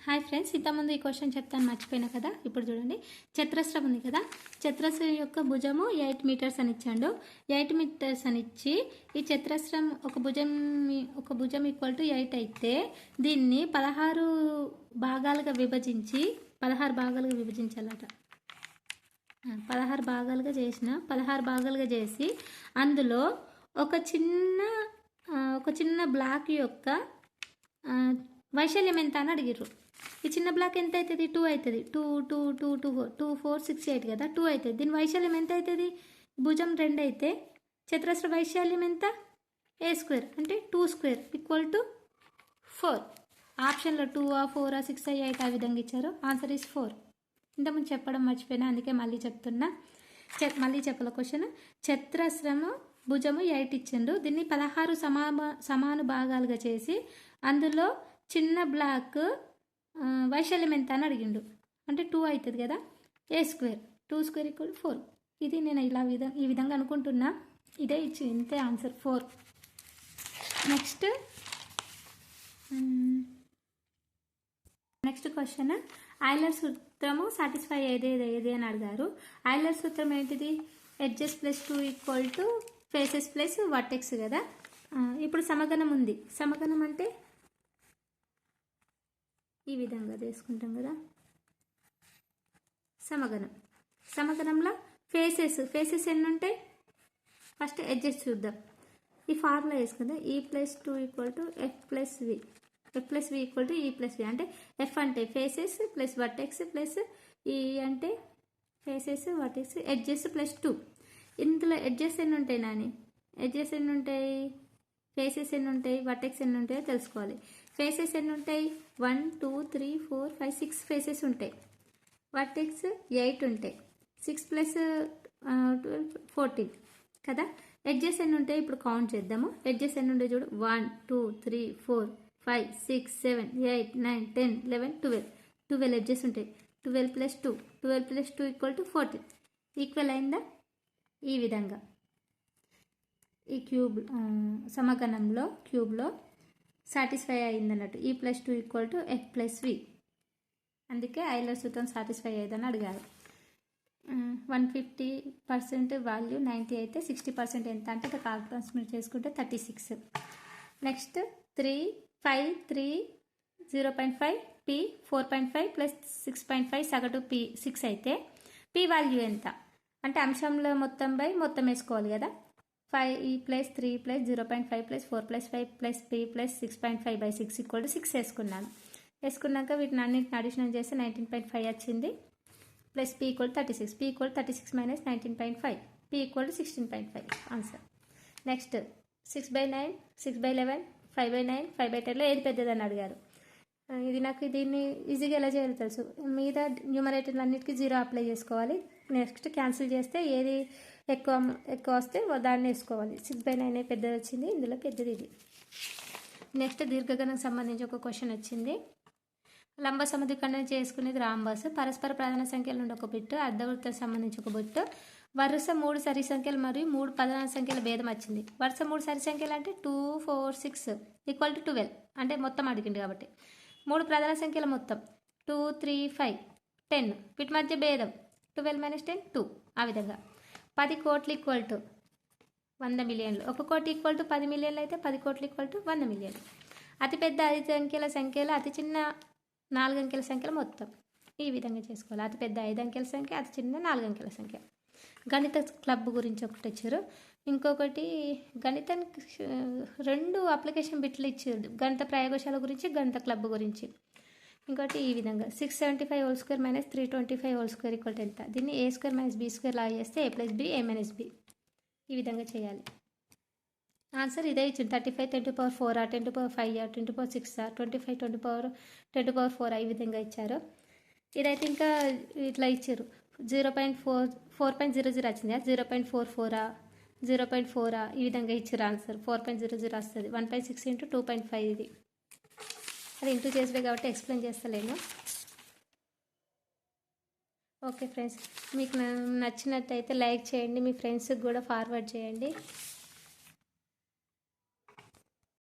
Hi friends, ఇంతకుముందు ఈ question చెప్తాను మర్చిపోయినా కదా. ఇప్పుడు చూడండి, చతురస్రం ఉంది కదా. చతురస్రం యొక్క భుజము 8 మీటర్స్ అని ఇచ్చాడు. 8 మీటర్స్ అని ఇచ్చి ఈ చతురస్రం ఒక భుజం ఈక్వల్ టు 8 అయితే దీన్ని 16 భాగాలుగా విభజించి 16 భాగాలుగా విభజించాలట. 16 భాగాలుగా చేసి అందులో ఒక చిన్న బ్లాక్ యొక్క వైశాల్యం ఎంత అని అడిగిర్రు. ఈ చిన్న బ్లాక్ ఎంత అవుతుంది? 2 అవుతుంది. 2 2 2 2 4 2 4 6 8 కదా, 2 అవుతుంది. దీని వైశాల్యం ఎంత అవుతుంది? భుజం 2 అయితే చతురస్ర వైశాల్యం ఎంత? a స్క్వేర్ అంటే 2 స్క్వేర్ ఈక్వల్ టు 4. ఆప్షన్లో 2 4 6 8 ఆ విధంగా ఇచ్చారు. Answer is 4. ఇంతకుముందు చెప్పడం మర్చిపోయినా, అందుకే మళ్ళీ చెప్తున్నా. మళ్ళీ చెప్పాల క్వశ్చన్. చతురస్రము భుజము 8 ఇచ్చిండు. దీన్ని 16 సమాన భాగాలుగా చేసి అందులో చిన్న బ్లాక్ వైశాల్యం ఎంత అని అడిగిండు. అంటే 2 అవుతుంది కదా, a స్క్వేర్ 2 స్క్వేర్ ఈక్వల్ 4. ఇది నేను ఈ విధంగా అనుకుంటున్నా. ఇదే ఇచ్చి ఇంతే ఆన్సర్ 4. Next question. ఆయిలర్ సూత్రము సాటిస్ఫై ఏది అని అడిగారు. ఆయిలర్ సూత్రం ఏంటిది? Edges plus 2 equal to faces plus vertex కదా. ఇప్పుడు సమగణం ఉంది. సమగణం అంటే ఈ విధంగా తీసుకుంటాం కదా. సమగణంలో ఫేసెస్ ఎన్ని ఉంటాయి? ఫస్ట్ ఎడ్జెస్ చూద్దాం. ఈ ఫార్ములా వేసుకుందాం. e plus 2 equal to F plus V equal to ఈ ప్లస్ వి. అంటే ఎఫ్ అంటే ఫేసెస్ ప్లస్ వర్టెక్స్ ప్లస్ ఈ అంటే ఫేసెస్ వర్టెక్స్ ఎడ్జెస్ ప్లస్ 2. ఇందులో ఎడ్జెస్ ఎన్ని ఉంటాయి నాని? ఎడ్జెస్ ఎన్ని ఉంటాయి? ఫేసెస్ ఎన్ని ఉంటాయి? వర్టెక్స్ ఎన్ని ఉంటాయో తెలుసుకోవాలి. ఫేసెస్ ఎన్ని ఉంటాయి? 1 2 3 4 5 6 ఫేసెస్ ఉంటాయి. వర్టెక్స్ 8 ఉంటాయి. 6 ప్లస్ 14 కదా. ఎడ్జెస్ ఎన్ని ఉంటాయి? ఇప్పుడు కౌంట్ చేద్దాము. ఎడ్జెస్ ఎన్ని ఉంటాయి చూడు. 1 2 3 4 5 6 7 8 9 10 11 12 ఎడ్జెస్ ఉంటాయి. 12 ప్లస్ 2 ఈక్వల్ టు 14. ఈక్వల్ అయిందా? ఈ విధంగా ఈ క్యూబ్లో సాటిస్ఫై అయిందన్నట్టు. ఈ plus 2 equal to F plus V. అందుకే ఆయిలర్ సూత్రం సాటిస్ఫై అయ్యేదని అడిగారు. 150% వాల్యూ 90 అయితే 60% ఎంత అంటే కాల్కులేషన్ చేసుకుంటే 36. నెక్స్ట్ 3 5 3 0.5 p 4.5 ప్లస్ 6.5 సగటు p 6 అయితే p వాల్యూ ఎంత అంటే అంశంలో మొత్తం బై మొత్తం వేసుకోవాలి కదా. 5 plus 3 plus 0.5 plus 4 plus 5 plus p plus 6.5 by 6 equal to 6 వేసుకున్నాను. వేసుకున్నాక వీటిని అన్నింటిని అడిషనల్ చేస్తే 19.5 వచ్చింది. Plus p equal 36. p equal 36 minus 19.5. p equal to 16.5 answer. Next 6/9 6/11 5/9 5/10లో ఏది పెద్దదని అడిగారు. ఇది నాకు దీన్ని ఈజీగా ఎలా చేయాలో తెలుసు. మీద న్యూమరేటర్లు అన్నిటికీ 0 అప్లై చేసుకోవాలి. నెక్స్ట్ క్యాన్సిల్ చేస్తే ఏది ఎక్కువ వస్తే దాన్ని వేసుకోవాలి. 6/9 పెద్దది వచ్చింది, ఇందులో పెద్దది ఇది. నెక్స్ట్ దీర్ఘగణకు సంబంధించి ఒక క్వశ్చన్ వచ్చింది. లంబ సమద్విఖండన చేసుకునేది రాంబస్. పరస్పర ప్రధాన సంఖ్యల నుండి ఒక బిట్టు, అర్ధవృత్తం సంబంధించి ఒక బిట్టు, వరుస 3 సరి సంఖ్యలు మరియు 3 ప్రధాన సంఖ్యల భేదం వచ్చింది. వరుస 3 సరి సంఖ్యలు అంటే 2 4 6 ఈక్వల్ టు 12 అంటే మొత్తం అడిగింది కాబట్టి 3 ప్రధాన సంఖ్యల మొత్తం 2 3 5 10. వీటి మధ్య భేదం 12 మైనస్ 10 2. ఆ విధంగా 10 కోట్లు ఈక్వల్ టు 100 మిలియన్లు. 1 కోటి ఈక్వల్ టు 10 మిలియన్లు అయితే 10 కోట్లు ఈక్వల్ టు 100 మిలియన్లు. అతిపెద్ద 5 అంకెల సంఖ్యలు, అతి చిన్న 4 అంకెల సంఖ్యలు మొత్తం ఈ విధంగా చేసుకోవాలి. అతిపెద్ద 5 అంకెల సంఖ్య, అతి చిన్న 4 అంకెల సంఖ్య. గణిత క్లబ్ గురించి ఒకటి ఇచ్చారు. ఇంకొకటి గణితానికి 2 అప్లికేషన్ బిట్లు ఇచ్చారు. గణిత ప్రయోగశాల గురించి, గణిత క్లబ్ గురించి. ఇంకోటి ఈ విధంగా 675 whole square minus 325 whole square equal ఎంత? దీన్ని a square minus b square లా చేస్తే a plus b a minus b ఈ విధంగా చేయాలి. ఆన్సర్ ఇదే ఇచ్చింది. 35 10⁴ 10⁵ 10⁶ 25 10⁴ ఈ విధంగా ఇచ్చారు. ఇదైతే ఇంకా ఇట్లా ఇచ్చారు. 4.00 వచ్చింది. 0.44 0.4 ఈ విధంగా ఇచ్చారు. ఆన్సర్ 4.00 వస్తుంది. 1.6 ఇంటూ 2.5 ఇది. అది ఇంటూ చేసిపోయి కాబట్టి ఎక్స్ప్లెయిన్ చేస్తలేను. ఓకే ఫ్రెండ్స్, మీకు నచ్చినట్టయితే లైక్ చేయండి, మీ ఫ్రెండ్స్కి కూడా ఫార్వర్డ్ చేయండి.